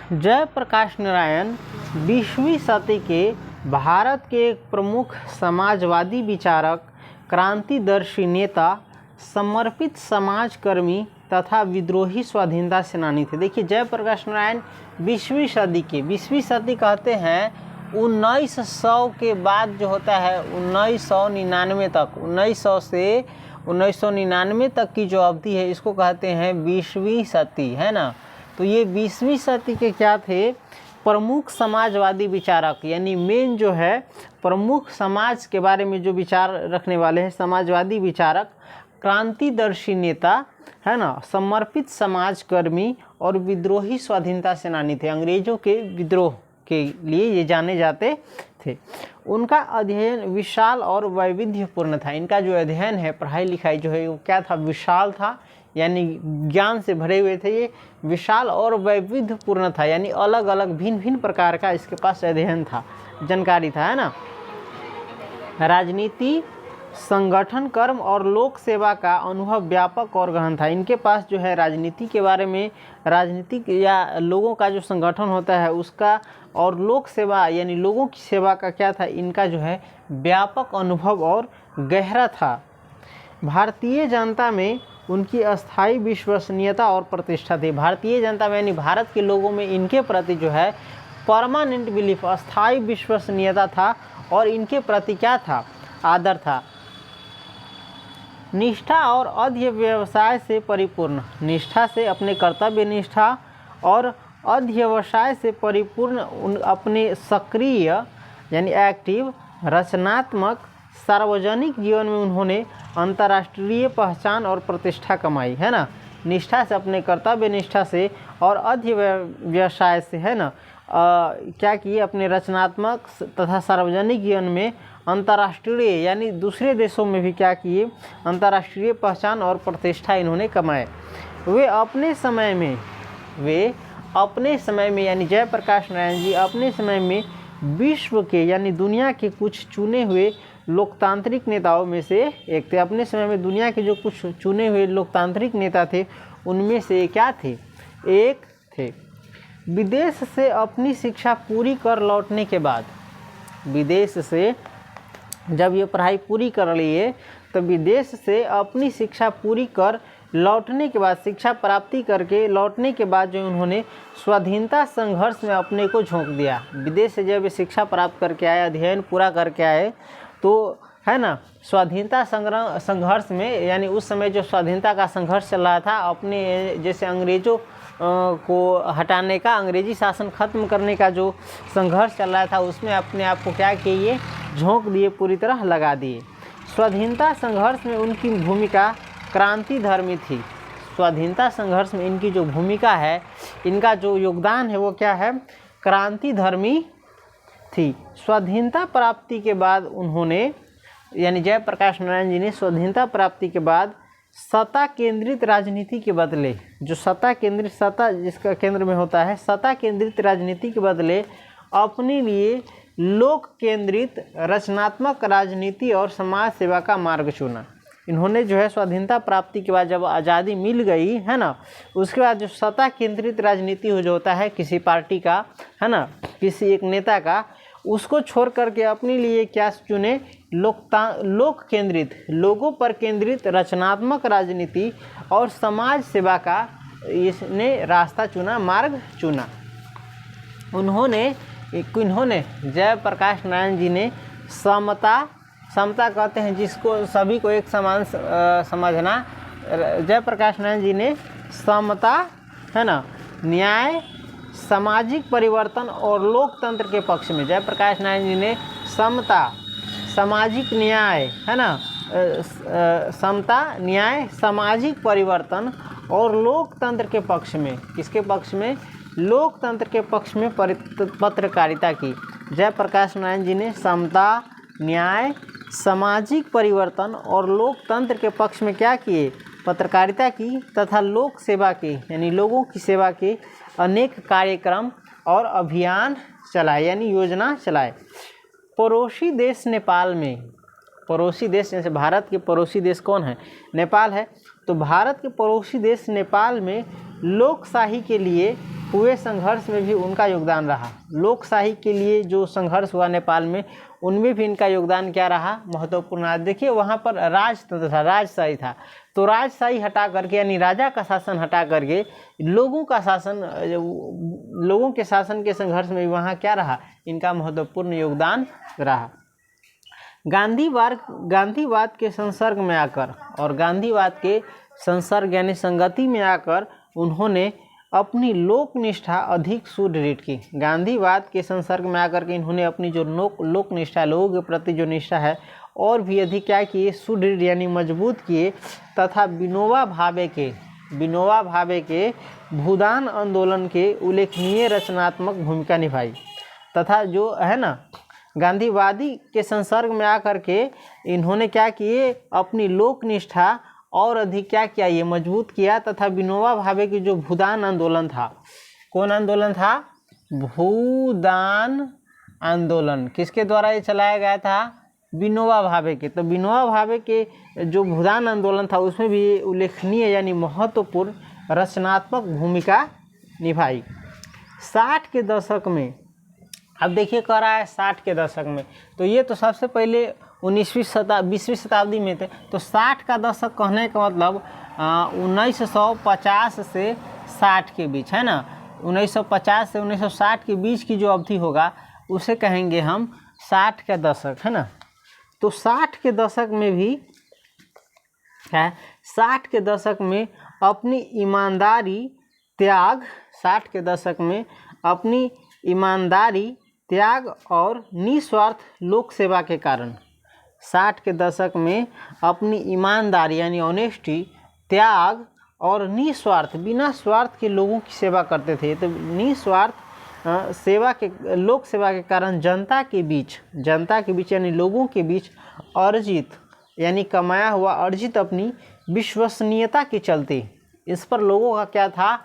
जयप्रकाश नारायण 20वीं सदी के भारत के एक प्रमुख समाजवादी विचारक, क्रांतिदर्शी नेता, समर्पित समाजकर्मी तथा विद्रोही स्वाधीनता सेनानी थे। देखिए, जयप्रकाश नारायण 20वीं सदी के, 20वीं सदी कहते हैं 1900 के बाद जो होता है 1999 तक, 1900 से 1999 तक की जो अवधि है इसको कहते हैं 20वीं सदी, है ना। तो ये 20वीं सदी के क्या थे? प्रमुख समाजवादी विचारक, यानी मेन जो है प्रमुख समाज के बारे में जो विचार रखने वाले हैं, समाजवादी विचारक, क्रांतिदर्शी नेता, है ना, समर्पित समाजकर्मी और विद्रोही स्वाधीनता सेनानी थे। अंग्रेजों के विद्रोह के लिए ये जाने जाते थे। उनका अध्ययन विशाल और वैविध्यपूर्ण था। इनका जो अध्ययन है, पढ़ाई लिखाई जो है वो क्या था? विशाल था, यानी ज्ञान से भरे हुए थे। ये विशाल और वैविध्यपूर्ण था, यानी अलग अलग भिन्न भिन्न प्रकार का इसके पास अध्ययन था, जानकारी था, है ना। राजनीति, संगठन, कर्म और लोक सेवा का अनुभव व्यापक और गहन था। इनके पास जो है राजनीति के बारे में, राजनीतिक या लोगों का जो संगठन होता है उसका, और लोक सेवा यानी लोगों की सेवा का क्या था? इनका जो है व्यापक अनुभव और गहरा था। भारतीय जनता में उनकी अस्थायी विश्वसनीयता और प्रतिष्ठा थी। भारतीय जनता में यानी भारत के लोगों में इनके प्रति जो है परमानेंट बिलीफ, अस्थायी विश्वसनीयता था, और इनके प्रति क्या था? आदर था। निष्ठा और अध्यवसाय से परिपूर्ण, निष्ठा से अपने कर्तव्य निष्ठा और अध्यवसाय से परिपूर्ण अपने सक्रिय यानी एक्टिव, रचनात्मक, सार्वजनिक जीवन में उन्होंने अंतर्राष्ट्रीय पहचान और प्रतिष्ठा कमाई, है ना। निष्ठा से, अपने कर्तव्य निष्ठा से और अध्यवसाय से, है ना, क्या किए? अपने रचनात्मक तथा सार्वजनिक जीवन में अंतर्राष्ट्रीय यानी दूसरे देशों में भी क्या किए? अंतर्राष्ट्रीय पहचान और प्रतिष्ठा इन्होंने कमाए। वे अपने समय में यानी जयप्रकाश नारायण जी अपने समय में विश्व के यानी दुनिया के कुछ चुने हुए लोकतांत्रिक नेताओं में से एक थे। अपने समय में दुनिया के जो कुछ चुने हुए लोकतांत्रिक नेता थे उनमें से क्या थे? एक थे। विदेश से अपनी शिक्षा पूरी कर लौटने के बाद, विदेश से जब ये पढ़ाई पूरी कर लिए तो विदेश से अपनी शिक्षा पूरी कर लौटने के बाद, शिक्षा प्राप्ति करके लौटने के बाद जो उन्होंने स्वाधीनता संघर्ष में अपने को झोंक दिया। विदेश से जब शिक्षा प्राप्त करके आए, अध्ययन पूरा करके आए, तो है ना, स्वाधीनता संघर्ष में, यानी उस समय जो स्वाधीनता का संघर्ष चल रहा था, अपने जैसे अंग्रेज़ों को हटाने का, अंग्रेजी शासन खत्म करने का जो संघर्ष चल रहा था, उसमें अपने आप को क्या किए? झोंक दिए, पूरी तरह लगा दिए। स्वाधीनता संघर्ष में उनकी भूमिका क्रांतिधर्मी थी। स्वाधीनता संघर्ष में इनकी जो भूमिका है, इनका जो योगदान है वो क्या है? क्रांतिधर्मी थी। स्वाधीनता प्राप्ति के बाद उन्होंने यानी जयप्रकाश नारायण जी ने स्वाधीनता प्राप्ति के बाद सत्ता केंद्रित राजनीति के बदले, जो सत्ता जिसका केंद्र में होता है, सत्ता केंद्रित राजनीति के बदले अपने लिए लोक केंद्रित रचनात्मक राजनीति और समाज सेवा का मार्ग चुना। इन्होंने जो है स्वाधीनता प्राप्ति के बाद जब आज़ादी मिल गई, है ना, उसके बाद जो सत्ता केंद्रित राजनीति हो जो होता है किसी पार्टी का, है ना, किसी एक नेता का, उसको छोड़ करके अपने लिए क्या चुने? लोक केंद्रित, लोगों पर केंद्रित रचनात्मक राजनीति और समाज सेवा का इसने रास्ता चुना, मार्ग चुना। उन्होंने जयप्रकाश नारायण जी ने समता कहते हैं जिसको सभी को एक समान समझना। जयप्रकाश नारायण जी ने समता, है ना, न्याय, सामाजिक परिवर्तन और लोकतंत्र के पक्ष में, जयप्रकाश नारायण जी ने समता, सामाजिक न्याय, है ना, समता, न्याय, सामाजिक परिवर्तन और लोकतंत्र के पक्ष में, किसके पक्ष में? लोकतंत्र के पक्ष में पत्रकारिता की। जयप्रकाश नारायण जी ने समता, न्याय, सामाजिक परिवर्तन और लोकतंत्र के पक्ष में क्या किए? पत्रकारिता की तथा लोक सेवा के यानी लोगों की सेवा के अनेक कार्यक्रम और अभियान चलाए, यानी योजना चलाए। पड़ोसी देश नेपाल में, पड़ोसी देश जैसे भारत के पड़ोसी देश कौन है? नेपाल है। तो भारत के पड़ोसी देश नेपाल में लोकशाही के लिए हुए संघर्ष में भी उनका योगदान रहा। लोकशाही के लिए जो संघर्ष हुआ नेपाल में, उनमें भी इनका योगदान क्या रहा, महत्वपूर्ण। देखिए वहाँ पर राजतंत्र था, राजशाही था, तो राजशाही हटा करके यानी राजा का शासन हटा करके लोगों का शासन, लोगों के शासन के संघर्ष में वहाँ क्या रहा, इनका महत्वपूर्ण योगदान रहा। गांधीवाद के संसर्ग में आकर और गांधीवाद के संसर्ग यानी संगति में आकर उन्होंने अपनी लोकनिष्ठा अधिक सुदृढ़ की। गांधीवाद के संसर्ग में आकर के इन्होंने अपनी जो लोकनिष्ठा, लोगों के प्रति जो निष्ठा है और भी अधिक क्या किए, सुदृढ़ यानी मजबूत किए। तथा विनोबा भावे के भूदान आंदोलन के उल्लेखनीय रचनात्मक भूमिका निभाई। तथा जो है ना, गांधीवादी के संसर्ग में आकर के इन्होंने क्या किए, अपनी लोकनिष्ठा और अधिक क्या किया, ये मजबूत किया। तथा विनोबा भावे की जो भूदान आंदोलन था, कौन आंदोलन था, भूदान आंदोलन, किसके द्वारा ये चलाया गया था, विनोबा भावे के। तो विनोबा भावे के जो भूदान आंदोलन था उसमें भी उल्लेखनीय यानी महत्वपूर्ण रचनात्मक भूमिका निभाई। 60 के दशक में, अब देखिए कह रहा है 60 के दशक में, तो ये तो सबसे पहले 20वीं शताब्दी में थे। तो 60 का दशक कहने का मतलब 1950 से 60 के बीच, है ना, 1950 से 1960 के बीच की जो अवधि होगा उसे कहेंगे हम 60 का दशक, है ना। तो 60 के दशक में भी है, 60 के दशक में अपनी ईमानदारी त्याग, 60 के दशक में अपनी ईमानदारी त्याग और निस्वार्थ लोक सेवा के कारण, 60 के दशक में अपनी ईमानदारी यानी ऑनेस्टी, त्याग और निस्वार्थ, बिना स्वार्थ के लोगों की सेवा करते थे। तो निस्वार्थ सेवा के, लोक सेवा के कारण जनता के बीच यानी लोगों के बीच अर्जित यानी कमाया हुआ अर्जित अपनी विश्वसनीयता के चलते, इस पर लोगों का क्या था,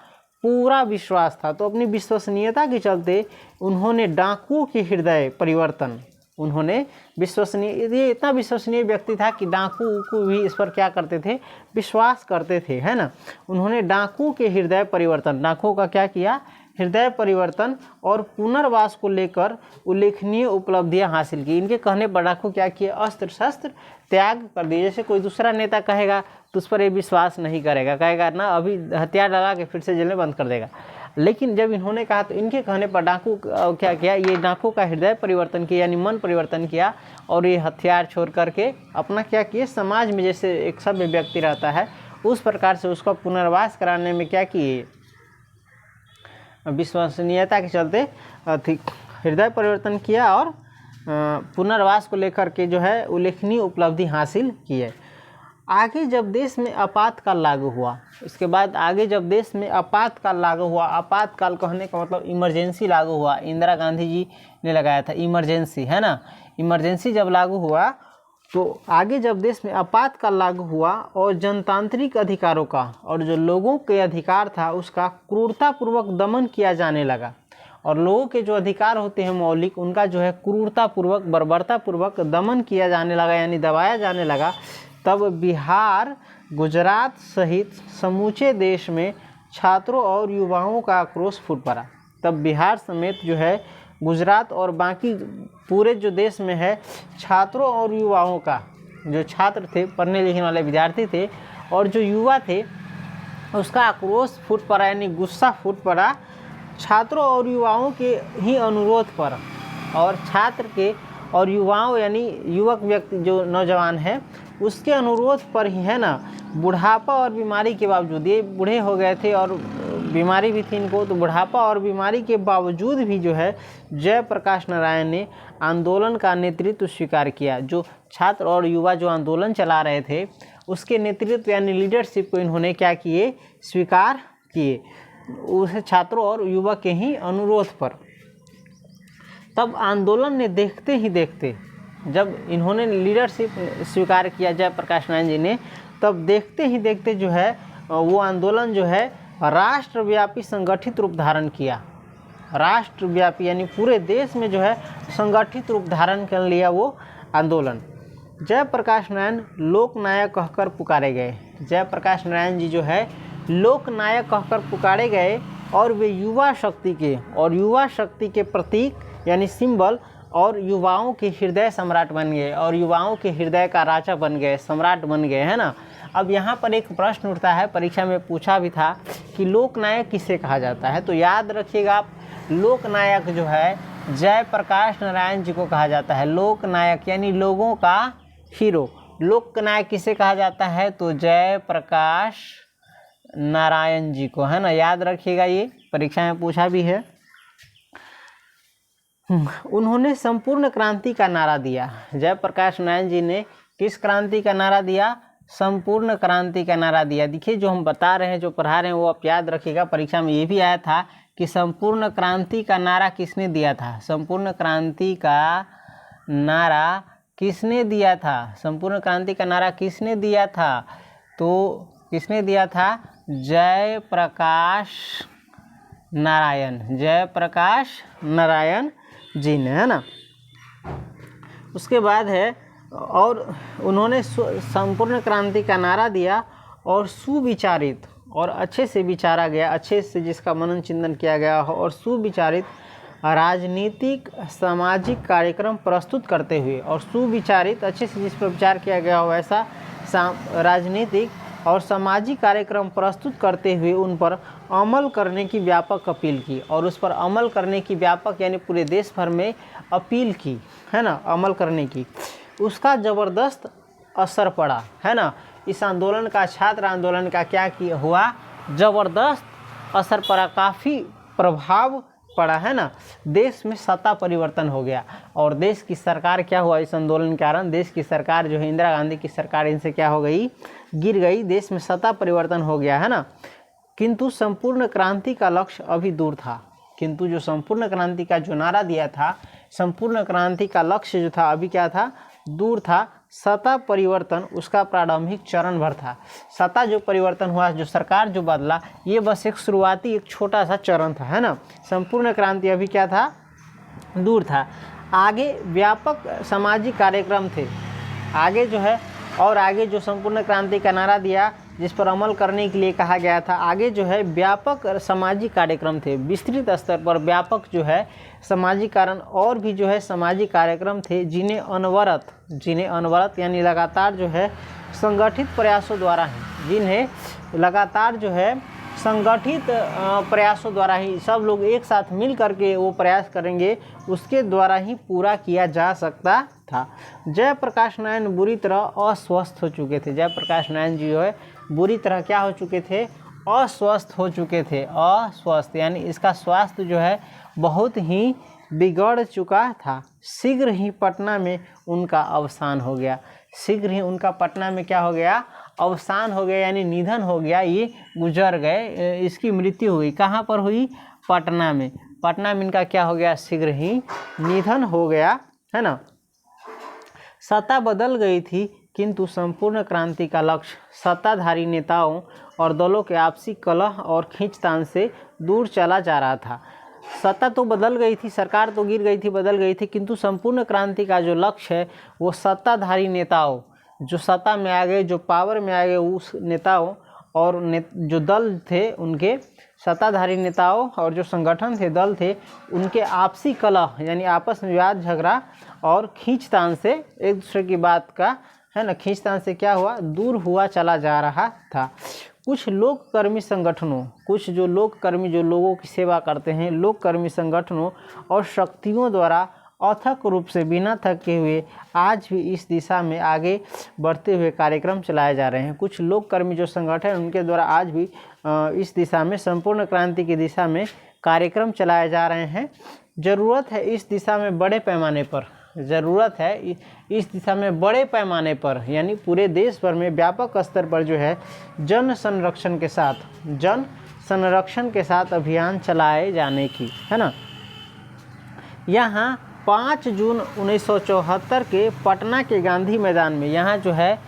पूरा विश्वास था। तो अपनी विश्वसनीयता के चलते उन्होंने डाकुओं के हृदय परिवर्तन, उन्होंने ये इतना विश्वसनीय व्यक्ति था कि डाकू को भी इस पर क्या करते थे, विश्वास करते थे, है ना। उन्होंने डाकुओं के हृदय परिवर्तन, डाकुओं का क्या किया, हृदय परिवर्तन और पुनर्वास को लेकर उल्लेखनीय उपलब्धियां हासिल की। इनके कहने पर डाकू क्या किए, अस्त्र शस्त्र त्याग कर दिए। जैसे कोई दूसरा नेता कहेगा तो उस पर ये विश्वास नहीं करेगा, कहेगा ना अभी हथियार लगा के फिर से जेल में बंद कर देगा। लेकिन जब इन्होंने कहा तो इनके कहने पर डाकू क्या किया, ये डाकू का हृदय परिवर्तन किया यानी मन परिवर्तन किया और ये हथियार छोड़ करके अपना क्या किए, समाज में जैसे एक सभ्य व्यक्ति रहता है उस प्रकार से उसका पुनर्वास कराने में क्या किए, विश्वसनीयता के चलते हृदय परिवर्तन किया और पुनर्वास को लेकर के जो है उल्लेखनीय उपलब्धि हासिल की है। आगे जब देश में आपातकाल लागू हुआ, इसके बाद आगे जब देश में आपातकाल लागू हुआ, आपातकाल कहने का मतलब इमरजेंसी लागू हुआ, इंदिरा गांधी जी ने लगाया था इमरजेंसी, है ना। इमरजेंसी जब लागू हुआ तो आगे जब देश में आपातकाल लागू हुआ और जनतांत्रिक अधिकारों का और जो लोगों के अधिकार था उसका क्रूरतापूर्वक दमन किया जाने लगा। और लोगों के जो अधिकार होते हैं मौलिक, उनका जो है क्रूरतापूर्वक, बर्बरतापूर्वक दमन किया जाने लगा यानी दबाया जाने लगा। तब बिहार, गुजरात सहित समूचे देश में छात्रों और युवाओं का आक्रोश फूट पड़ा। तब बिहार समेत जो है गुजरात और बाकी पूरे जो देश में है छात्रों और युवाओं का, जो छात्र थे, पढ़ने लिखने वाले विद्यार्थी थे और जो युवा थे, उसका आक्रोश फूट पड़ा यानी गुस्सा फूट पड़ा छात्रों और युवाओं के ही अनुरोध पर। और छात्र के और युवाओं यानी युवक व्यक्ति जो नौजवान है उसके अनुरोध पर ही, है ना। बुढ़ापा और बीमारी के बावजूद, ये बूढ़े हो गए थे और बीमारी भी थी इनको, तो बुढ़ापा और बीमारी के बावजूद भी जो है जयप्रकाश नारायण ने आंदोलन का नेतृत्व स्वीकार किया। जो छात्र और युवा जो आंदोलन चला रहे थे उसके नेतृत्व यानी लीडरशिप को इन्होंने क्या किए, स्वीकार किए, उस छात्रों और युवा के ही अनुरोध पर। तब आंदोलन ने देखते ही देखते, जब इन्होंने लीडरशिप स्वीकार किया जयप्रकाश नारायण जी ने, तब देखते ही देखते जो है वो आंदोलन जो है राष्ट्रव्यापी संगठित रूप धारण किया। राष्ट्रव्यापी यानी पूरे देश में जो है संगठित रूप धारण कर लिया वो आंदोलन। जयप्रकाश नारायण लोकनायक कहकर पुकारे गए। जयप्रकाश नारायण जी जो है लोकनायक कहकर पुकारे गए और वे युवा शक्ति के प्रतीक यानी सिंबल और युवाओं के हृदय सम्राट बन गए, और युवाओं के हृदय का राजा बन गए, सम्राट बन गए, है ना। अब यहाँ पर एक प्रश्न उठता है, परीक्षा में पूछा भी था कि लोकनायक किसे कहा जाता है। तो याद रखिएगा आप, लोकनायक जो है जयप्रकाश नारायण जी को कहा जाता है। लोकनायक यानी लोगों का हीरो। लोकनायक किसे कहा जाता है, तो जयप्रकाश नारायण जी को, है ना। याद रखिएगा, ये परीक्षा में पूछा भी है। उन्होंने संपूर्ण क्रांति का नारा दिया। जयप्रकाश नारायण जी ने किस क्रांति का नारा दिया, संपूर्ण क्रांति का नारा दिया। देखिए जो हम बता रहे हैं, जो पढ़ा रहे हैं, वो आप याद रखिएगा। परीक्षा में ये भी आया था कि संपूर्ण क्रांति का नारा किसने दिया था। संपूर्ण क्रांति का नारा किसने दिया था, संपूर्ण क्रांति का नारा किसने दिया था, तो किसने दिया था, जयप्रकाश नारायण जी ने, है ना। उसके बाद है, और उन्होंने संपूर्ण क्रांति का नारा दिया और सुविचारित और अच्छे से विचारा गया, अच्छे से जिसका मनन चिंतन किया गया हो और सुविचारित राजनीतिक सामाजिक कार्यक्रम प्रस्तुत करते हुए, और सुविचारित अच्छे से जिस पर विचार किया गया हो ऐसा राजनीतिक और सामाजिक कार्यक्रम प्रस्तुत करते हुए उन पर अमल करने की व्यापक अपील की, और उस पर अमल करने की व्यापक यानी पूरे देश भर में अपील की, है ना, अमल करने की। उसका ज़बरदस्त असर पड़ा, है ना। इस आंदोलन का, छात्र आंदोलन का क्या किया हुआ, ज़बरदस्त असर पड़ा, काफ़ी प्रभाव पड़ा, है ना। देश में सत्ता परिवर्तन हो गया, और देश की सरकार क्या हुआ, इस आंदोलन के कारण देश की सरकार जो है, इंदिरा गांधी की सरकार, इनसे क्या हो गई, गिर गई। देश में सत्ता परिवर्तन हो गया, है ना। किंतु संपूर्ण क्रांति का लक्ष्य अभी दूर था। किंतु जो संपूर्ण क्रांति का जो नारा दिया था, संपूर्ण क्रांति का लक्ष्य जो था अभी क्या था, दूर था। सत्ता परिवर्तन उसका प्रारंभिक चरण भर था। सत्ता जो परिवर्तन हुआ, जो सरकार जो बदला, ये बस एक शुरुआती एक छोटा सा चरण था, है ना। संपूर्ण क्रांति अभी क्या था, दूर था। आगे व्यापक सामाजिक कार्यक्रम थे, आगे जो है, और आगे जो संपूर्ण क्रांति का नारा दिया जिस पर अमल करने के लिए कहा गया था, आगे जो है व्यापक सामाजिक कार्यक्रम थे, विस्तृत स्तर पर व्यापक जो है सामाजिक कारण और भी जो है सामाजिक कार्यक्रम थे, जिन्हें अनवरत यानी लगातार जो है संगठित प्रयासों द्वारा ही, जिन्हें लगातार जो है संगठित प्रयासों द्वारा ही, सब लोग एक साथ मिल करके वो प्रयास करेंगे, उसके द्वारा ही पूरा किया जा सकता था। जयप्रकाश नारायण बुरी तरह अस्वस्थ हो चुके थे। जयप्रकाश नारायण जी जो है बुरी तरह क्या हो चुके थे, अस्वस्थ हो चुके थे। अस्वस्थ यानी इसका स्वास्थ्य जो है बहुत ही बिगड़ चुका था। शीघ्र ही पटना में उनका अवसान हो गया। शीघ्र ही उनका पटना में क्या हो गया, अवसान हो गया, यानी निधन हो गया, ये गुजर गए, इसकी मृत्यु हुई। कहाँ पर हुई, पटना में। पटना में इनका क्या हो गया, शीघ्र ही निधन हो गया, है ना। सत्ता बदल गई थी, किंतु संपूर्ण क्रांति का लक्ष्य सत्ताधारी नेताओं और दलों के आपसी कलह और खींचतान से दूर चला जा रहा था। सत्ता तो बदल गई थी, सरकार तो गिर गई थी, बदल गई थी, किंतु संपूर्ण क्रांति का जो लक्ष्य है वो सत्ताधारी नेताओं, जो सत्ता में आ गए, जो पावर में आ गए, उस नेताओं और जो दल थे उनके, सत्ताधारी नेताओं और जो संगठन थे, दल थे, उनके आपसी कलह यानी आपस में विवाद झगड़ा और खींचतान से, एक दूसरे की बात का, है ना, खींचतान से क्या हुआ, दूर हुआ चला जा रहा था। कुछ लोककर्मी संगठनों, कुछ जो लोककर्मी जो लोगों की सेवा करते हैं, लोककर्मी संगठनों और शक्तियों द्वारा अथक रूप से बिना थके हुए आज भी इस दिशा में आगे बढ़ते हुए कार्यक्रम चलाए जा रहे हैं। कुछ लोककर्मी जो संगठन उनके द्वारा आज भी इस दिशा में, संपूर्ण क्रांति की दिशा में कार्यक्रम चलाए जा रहे हैं। ज़रूरत है इस दिशा में बड़े पैमाने पर, ज़रूरत है इस दिशा में बड़े पैमाने पर, यानी पूरे देश भर में व्यापक स्तर पर जो है जन संरक्षण के साथ अभियान चलाए जाने की, है ना। यहाँ 5 जून 1974 के पटना के गांधी मैदान में, यहाँ जो है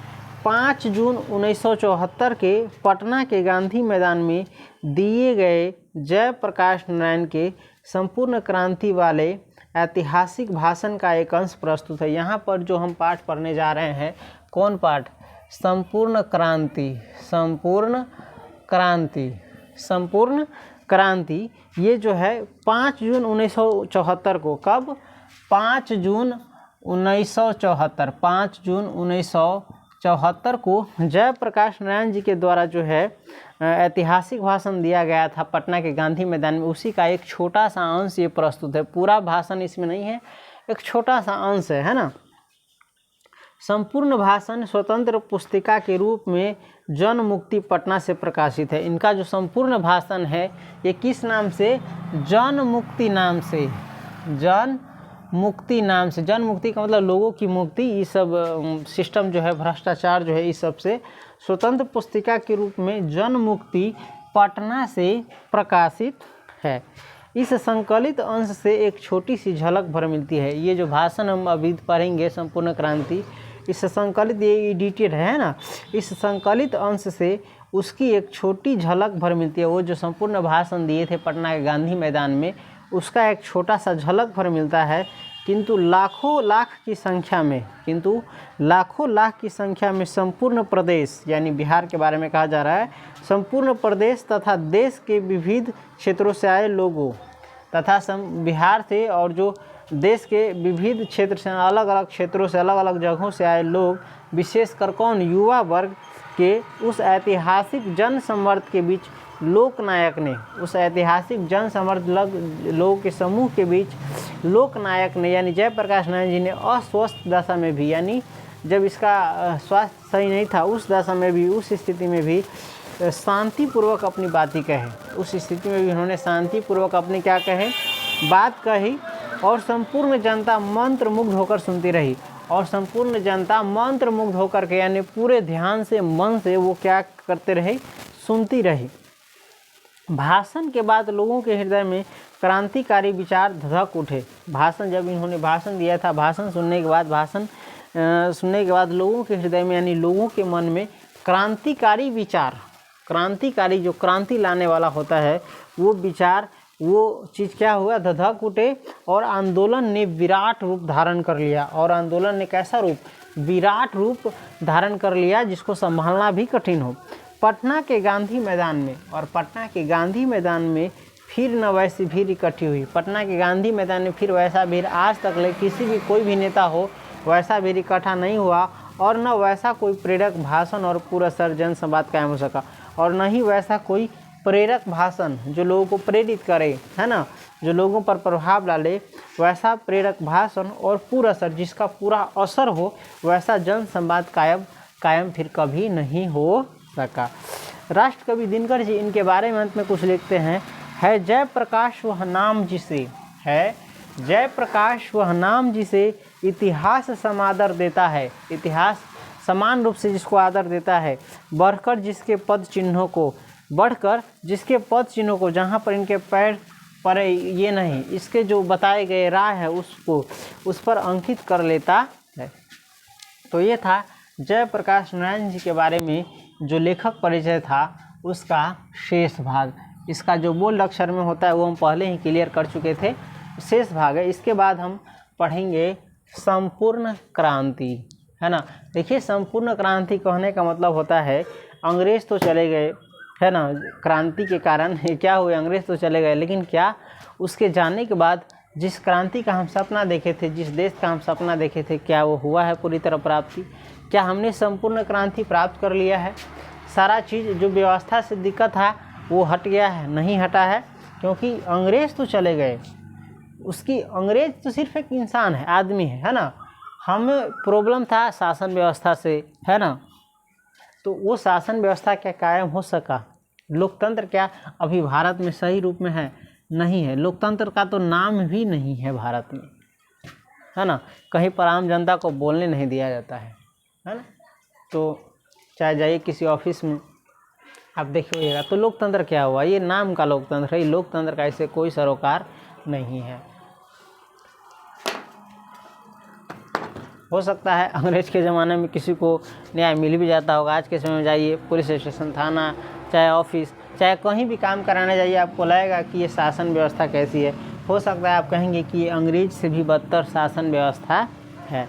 5 जून 1974 के पटना के गांधी मैदान में दिए गए जयप्रकाश नारायण के संपूर्ण क्रांति वाले ऐतिहासिक भाषण का एक अंश प्रस्तुत है। यहाँ पर जो हम पाठ पढ़ने जा रहे हैं, कौन पाठ, संपूर्ण क्रांति ये जो है 5 जून 1974 को, कब? 5 जून 1974, 5 जून 1974 को जयप्रकाश नारायण जी के द्वारा जो है ऐतिहासिक भाषण दिया गया था पटना के गांधी मैदान में। उसी का एक छोटा सा अंश ये प्रस्तुत है, पूरा भाषण इसमें नहीं है, एक छोटा सा अंश है ना। संपूर्ण भाषण स्वतंत्र पुस्तिका के रूप में जन मुक्ति पटना से प्रकाशित है। इनका जो संपूर्ण भाषण है ये किस नाम से? जन मुक्ति नाम से, जन मुक्ति नाम से। जन मुक्ति का मतलब लोगों की मुक्ति, ये सब सिस्टम जो है, भ्रष्टाचार जो है, इस सब से स्वतंत्र पुस्तिका के रूप में जन मुक्ति पटना से प्रकाशित है। इस संकलित अंश से एक छोटी सी झलक भर मिलती है। ये जो भाषण हम अभी पढ़ेंगे संपूर्ण क्रांति, इस संकलित, ये एडिटेड है ना, इस संकलित अंश से उसकी एक छोटी झलक भर मिलती है। वो जो संपूर्ण भाषण दिए थे पटना के गांधी मैदान में, उसका एक छोटा सा झलक भर मिलता है। किंतु लाखों लाख की संख्या में संपूर्ण प्रदेश, यानी बिहार के बारे में कहा जा रहा है, संपूर्ण प्रदेश तथा देश के विविध क्षेत्रों से आए लोगों तथा बिहार से और जो देश के विविध क्षेत्र से, अलग अलग क्षेत्रों से, अलग अलग जगहों से आए लोग, विशेषकर कौन? युवा वर्ग के उस ऐतिहासिक जन सम्मर्द के बीच लोकनायक ने, उस ऐतिहासिक जन सम्मर्द लोगों के समूह के बीच लोकनायक ने यानी जयप्रकाश नारायण जी ने अस्वस्थ दशा में भी, यानी जब इसका स्वास्थ्य सही नहीं था उस दशा में भी, उस स्थिति में भी शांतिपूर्वक अपनी बातें कहे। उस स्थिति में भी उन्होंने शांतिपूर्वक अपनी क्या कहे? बात कही। और संपूर्ण जनता मंत्र मुग्ध होकर सुनती रही। और संपूर्ण जनता मंत्र मुग्ध होकर के, यानी पूरे ध्यान से, मन से वो क्या करते रहे? सुनती रही। भाषण के बाद लोगों के हृदय में क्रांतिकारी विचार धधक उठे। भाषण, जब इन्होंने भाषण दिया था, भाषण सुनने के बाद लोगों के हृदय में, यानी लोगों के मन में क्रांतिकारी विचार, क्रांतिकारी जो क्रांति लाने वाला होता है वो विचार, वो चीज़ क्या हुआ? धधक उठे। और आंदोलन ने विराट रूप धारण कर लिया। और आंदोलन ने कैसा रूप? विराट रूप धारण कर लिया, जिसको संभालना भी कठिन हो। पटना के गांधी मैदान में, और पटना के गांधी मैदान में फिर न वैसी भीड़ इकट्ठी हुई। पटना के गांधी मैदान में फिर वैसा भीड़ आज तक ले किसी भी कोई भी नेता हो वैसा भीड़ इकट्ठा नहीं हुआ, और न वैसा कोई प्रेरक भाषण और पूरा सर जन संवाद कायम हो सका, और न ही वैसा कोई प्रेरक भाषण जो लोगों को प्रेरित करे, है ना, जो लोगों पर प्रभाव डाले, वैसा प्रेरक भाषण और पूरा असर, जिसका पूरा असर हो, वैसा जन संवाद कायम फिर कभी नहीं हो सका। राष्ट्रकवि दिनकर जी इनके बारे में अंत में कुछ लिखते हैं, है जयप्रकाश वह नाम जिसे, है जयप्रकाश वह नाम जिसे इतिहास समादर देता है, इतिहास समान रूप से जिसको आदर देता है, बढ़कर जिसके पद चिन्हों को जहाँ पर इनके पैर पर ये नहीं, इसके जो बताए गए राह है उसको उस पर अंकित कर लेता है। तो ये था जयप्रकाश नारायण जी के बारे में जो लेखक परिचय था उसका शेष भाग। इसका जो बोल्ड अक्षर में होता है वो हम पहले ही क्लियर कर चुके थे, शेष भाग है। इसके बाद हम पढ़ेंगे संपूर्ण क्रांति, है ना। देखिए, संपूर्ण क्रांति कहने का मतलब होता है अंग्रेज़ तो चले गए, है ना, क्रांति के कारण क्या हुए, अंग्रेज़ तो चले गए, लेकिन क्या उसके जाने के बाद जिस क्रांति का हम सपना देखे थे, जिस देश का हम सपना देखे थे, क्या वो हुआ है पूरी तरह प्राप्ति? क्या हमने संपूर्ण क्रांति प्राप्त कर लिया है? सारा चीज़ जो व्यवस्था से दिक्कत था वो हट गया है? नहीं हटा है, क्योंकि अंग्रेज़ तो चले गए। उसकी अंग्रेज़ तो सिर्फ एक इंसान है, आदमी है ना। हमें प्रॉब्लम था शासन व्यवस्था से, है ना, तो वो शासन व्यवस्था क्या कायम हो सका? लोकतंत्र क्या अभी भारत में सही रूप में है? नहीं है। लोकतंत्र का तो नाम भी नहीं है भारत में, है ना। कहीं पर आम जनता को बोलने नहीं दिया जाता है ना। तो चाहे जाइए किसी ऑफिस में आप देखिएगा, तो लोकतंत्र क्या हुआ? ये नाम का लोकतंत्र है, लोकतंत्र का ऐसे कोई सरोकार नहीं है। हो सकता है अंग्रेज के ज़माने में किसी को न्याय मिल भी जाता होगा। आज के समय में जाइए पुलिस स्टेशन, थाना, चाहे ऑफिस, चाहे कहीं भी काम कराने जाइए, आपको लगेगा कि ये शासन व्यवस्था कैसी है। हो सकता है आप कहेंगे कि ये अंग्रेज से भी बदतर शासन व्यवस्था है।